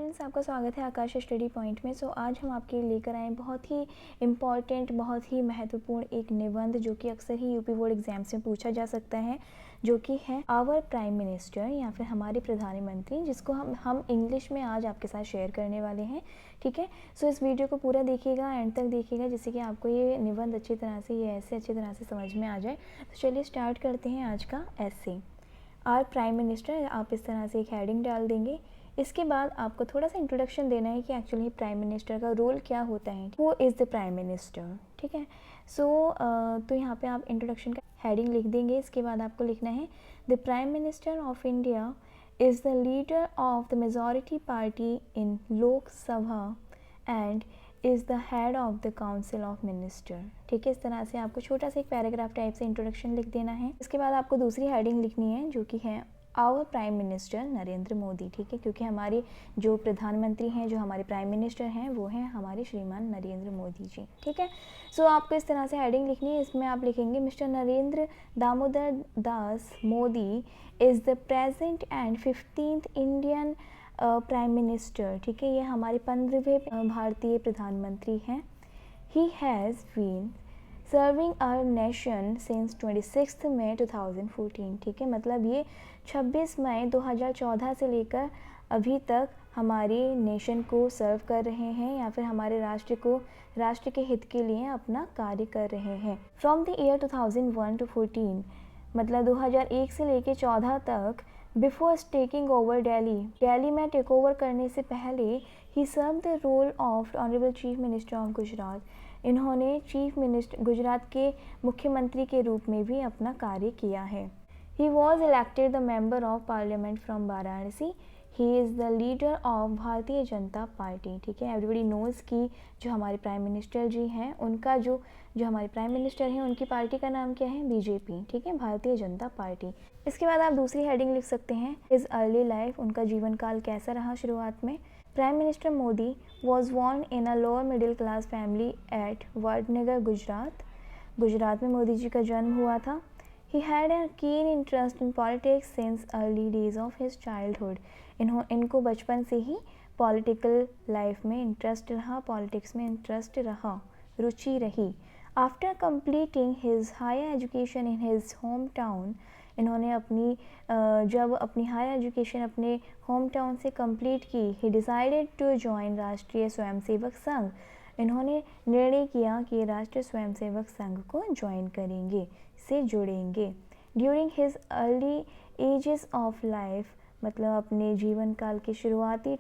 Friends, आपका स्वागत है आकाश स्टडी पॉइंट में। आज हम आपके लिए लेकर आए बहुत ही इम्पॉर्टेंट, बहुत ही महत्वपूर्ण एक निबंध जो कि अक्सर ही यूपी बोर्ड एग्जाम्स में पूछा जा सकता है, जो कि है आवर प्राइम मिनिस्टर या फिर हमारे प्रधानमंत्री, जिसको हम इंग्लिश में आज आपके साथ शेयर करने वाले हैं। ठीक है, सो इस वीडियो को पूरा देखिएगा, एंड तक देखिएगा, जिससे कि आपको ये निबंध अच्छी तरह से, ये ऐसे अच्छी तरह से समझ में आ जाए। तो चलिए स्टार्ट करते हैं आज का ऐसे। आवर प्राइम मिनिस्टर, आप इस तरह से एक हेडिंग डाल देंगे। इसके बाद आपको थोड़ा सा इंट्रोडक्शन देना है कि एक्चुअली प्राइम मिनिस्टर का रोल क्या होता है, वो इज़ द प्राइम मिनिस्टर। ठीक है, तो यहाँ पे आप इंट्रोडक्शन का हेडिंग लिख देंगे। इसके बाद आपको लिखना है the prime minister of India is the leader of the majority party इन लोक सभा and is the head of the council of minister. ठीक है, इस तरह से आपको छोटा सा एक पैराग्राफ टाइप से इंट्रोडक्शन लिख देना है। इसके बाद आपको दूसरी हेडिंग लिखनी है, जो कि है our prime minister Narendra Modi. ठीक है, क्योंकि हमारे जो प्रधानमंत्री हैं, जो हमारे प्राइम मिनिस्टर हैं, वो हैं हमारे श्रीमान नरेंद्र मोदी जी। ठीक है, आपको इस तरह से हेडिंग लिखनी है। इसमें आप लिखेंगे mister Narendra Damodar Das Modi is the present and 15th Indian prime minister. ठीक है, ये हमारे 15वें भारतीय प्रधानमंत्री हैं। He has been serving our nation since 26 May 2014। ठीक है, मतलब ये 26 मई 2014 से लेकर अभी तक हमारे नेशन को सर्व कर रहे हैं, या फिर हमारे राष्ट्र के हित के लिए अपना कार्य कर रहे हैं। फ्रॉम द ईयर 2001 to 14, मतलब 2001 से लेकर 14 तक, बिफोर टेकिंग ओवर दिल्ली में टेक ओवर करने से पहले, he serve the role of honourable chief minister of Gujarat. इन्होंने चीफ मिनिस्टर गुजरात के मुख्यमंत्री के रूप में भी अपना कार्य किया है। He was elected the member of parliament from Varanasi. He is the leader of Bharatiya Janata party. ठीक है, एवरीबडी नोज़ कि जो हमारे प्राइम मिनिस्टर जी हैं, उनका जो हमारे प्राइम मिनिस्टर हैं, उनकी पार्टी का नाम क्या है? बीजेपी। ठीक है, भारतीय जनता पार्टी। इसके बाद आप दूसरी हेडिंग लिख सकते हैं हिज अर्ली लाइफ, उनका जीवन काल कैसा रहा शुरुआत में। Prime minister Modi was born in a lower middle class family at Vadnagar, Gujarat में मोदी जी का जन्म हुआ था। He had a keen interest in politics since early days of his childhood. इनको बचपन से ही पॉलिटिकल लाइफ में इंटरेस्ट रहा, पॉलिटिक्स में इंटरेस्ट रहा, रुचि रही। After completing his higher education in his hometown, इन्होंने जब अपनी हायर एजुकेशन अपने होम टाउन से कंप्लीट की, ही डिसाइडेड टू जॉइन राष्ट्रीय स्वयंसेवक संघ। इन्होंने निर्णय किया कि राष्ट्रीय स्वयंसेवक संघ को ज्वाइन करेंगे, से जुड़ेंगे। During his early ages of life, मतलब अपने जीवन काल के शुरुआती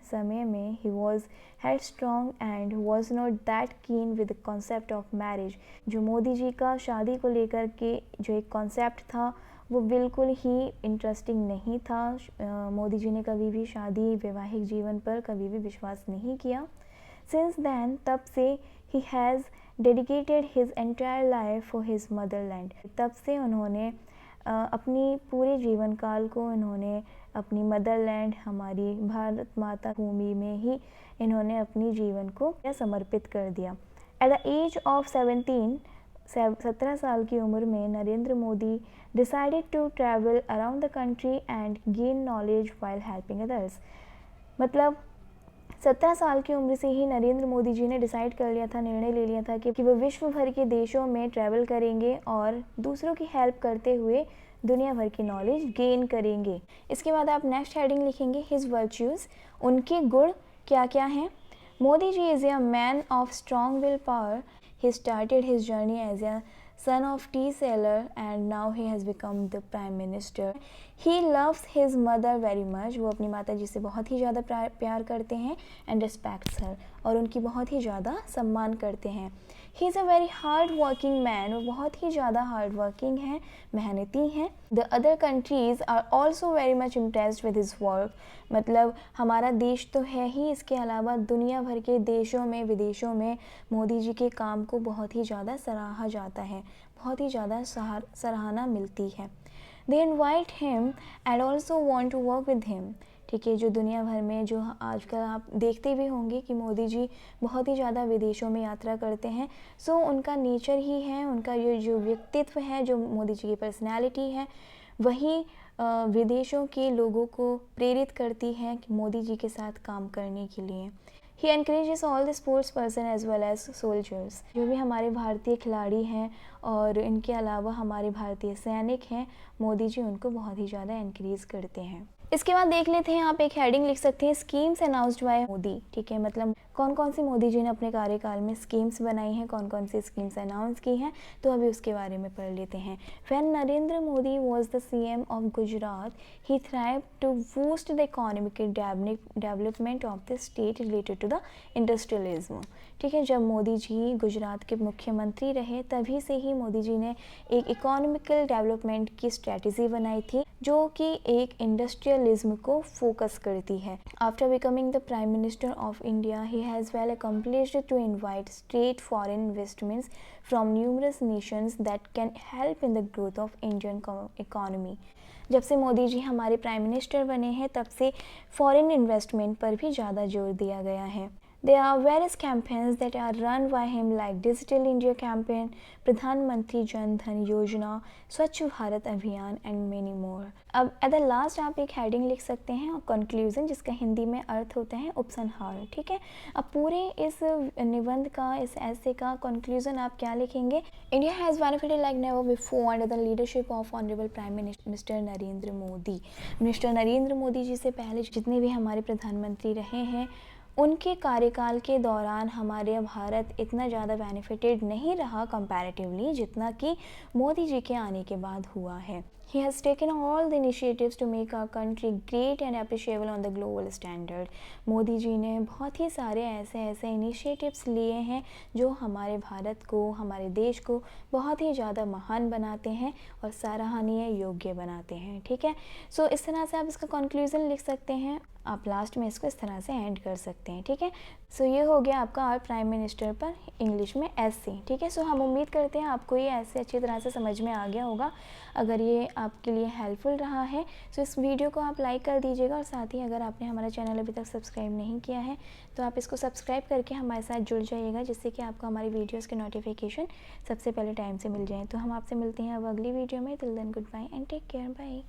समय में, he was head strong and was not that keen with the concept of marriage. जो मोदी जी का शादी को लेकर के जो एक कॉन्सेप्ट था, वो बिल्कुल ही इंटरेस्टिंग नहीं था। मोदी जी ने कभी भी शादी, वैवाहिक जीवन पर कभी भी विश्वास नहीं किया। सिंस देन, तब से, he has dedicated his entire life for his Motherland. तब से उन्होंने अपनी पूरे जीवन काल को इन्होंने अपनी मदरलैंड, हमारी भारत माता भूमि में ही इन्होंने अपनी जीवन को समर्पित कर दिया। एट द एज ऑफ 17 साल की उम्र में, Narendra Modi decided to travel around the country and gain knowledge while helping others. मतलब 17 साल की उम्र से ही नरेंद्र मोदी जी ने डिसाइड कर लिया था, निर्णय ले लिया था कि वो विश्व भर के देशों में ट्रैवल करेंगे और दूसरों की हेल्प करते हुए दुनिया भर की नॉलेज गेन करेंगे। इसके बाद आप नेक्स्ट हेडिंग लिखेंगे हिज वर्च्यूज़, उनके गुण क्या क्या हैं। Modi ji is a man of strong will power. He started his journey as a son of tea seller and now he has become the prime minister. He loves his mother very much. वो अपनी माता जी से बहुत ही ज़्यादा प्यार करते हैं, and respects her, और उनकी बहुत ही ज़्यादा सम्मान करते हैं। He is a very hard working man. वो बहुत ही ज़्यादा हार्ड वर्किंग हैं, मेहनती हैं। The other countries are also very much impressed with his work. मतलब हमारा देश तो है ही, इसके अलावा दुनिया भर के देशों में, विदेशों में मोदी जी के काम को बहुत ही ज़्यादा सराहा जाता है, बहुत ही ज़्यादा सराहना मिलती है। They invite him and also want to work with him. ठीक है, जो दुनिया भर में, जो आजकल आप देखते भी होंगे कि मोदी जी बहुत ही ज़्यादा विदेशों में यात्रा करते हैं। उनका नेचर ही है, उनका ये जो व्यक्तित्व है, जो मोदी जी की पर्सनैलिटी है, वही विदेशों के लोगों को प्रेरित करती है कि मोदी जी के साथ काम करने के लिए। He encourages all the sports person as well as soldiers. जो भी हमारे भारतीय खिलाड़ी हैं और इनके अलावा हमारे भारतीय सैनिक हैं, मोदी जी उनको बहुत ही ज़्यादा एनकरेज करते हैं। इसके बाद देख लेते हैं, आप एक हेडिंग लिख सकते हैं, स्कीम्स अनाउंस्ड बाय मोदी। ठीक है, मतलब कौन कौन सी मोदी जी ने अपने कार्यकाल में स्कीम्स बनाई हैं, कौन कौन सी स्कीम्स अनाउंस की हैं, तो अभी उसके बारे में पढ़ लेते हैं। When Narendra Modi was the CM of Gujarat, he thrive to boost the economic development of the state related to the industrialism. ठीक है, जब मोदी जी गुजरात के मुख्यमंत्री रहे तभी से ही मोदी जी ने एक इकोनॉमिकल डेवलपमेंट की स्ट्रेटजी बनाई थी जो कि एक इंडस्ट्रियलिज्म को फोकस करती है। After becoming the prime minister of India, he has well accomplished to invite straight foreign investments from numerous nations that can help in the growth of Indian economy। जब से मोदी जी हमारे प्राइम मिनिस्टर बने हैं तब से foreign investment पर भी ज़्यादा जोर दिया गया है। There are various campaigns that are run by him like Digital India campaign, प्रधानमंत्री जन धन योजना, स्वच्छ भारत अभियान एंड मेनी मोर। अब एट द लास्ट आप एक हेडिंग लिख सकते हैं और कंक्लूजन, जिसका हिंदी में अर्थ होता है उपसंहार। ठीक है, अब पूरे इस निबंध का, इस ऐसे का कंक्लूजन आप क्या लिखेंगे? India has benefited like never before under the leadership of honourable prime minister Narendra Modi. Mister Narendra Modi ji से पहले जितने भी हमारे प्रधानमंत्री रहे हैं, उनके कार्यकाल के दौरान हमारे भारत इतना ज़्यादा बेनिफिटेड नहीं रहा कंपैरेटिवली जितना कि मोदी जी के आने के बाद हुआ है। He has taken all the initiatives to make our country great and appreciable on the global standard। Modi ji ने बहुत ही सारे ऐसे इनिशिएटिव्स लिए हैं जो हमारे भारत को, हमारे देश को बहुत ही ज़्यादा महान बनाते हैं और सराहनीय योग्य बनाते हैं। ठीक है, सो इस तरह से आप इसका कंक्लूजन लिख सकते हैं। आप लास्ट में इसको इस तरह से एंड कर सकते हैं। ठीक है, सो ये हो गया आपका आवर प्राइम मिनिस्टर पर इंग्लिश में ऐसे। ठीक है, सो हम उम्मीद करते हैं आपको ये ऐसे अच्छी तरह से समझ में आ गया होगा। अगर ये आपके लिए हेल्पफुल रहा है तो इस वीडियो को आप लाइक कर दीजिएगा और साथ ही अगर आपने हमारा चैनल अभी तक सब्सक्राइब नहीं किया है तो आप इसको सब्सक्राइब करके हमारे साथ जुड़ जाइएगा, जिससे कि आपको हमारी वीडियोज़ के नोटिफिकेशन सबसे पहले टाइम से मिल जाएँ। तो हम आपसे मिलते हैं अब अगली वीडियो में। Till then good bye and take care, bye.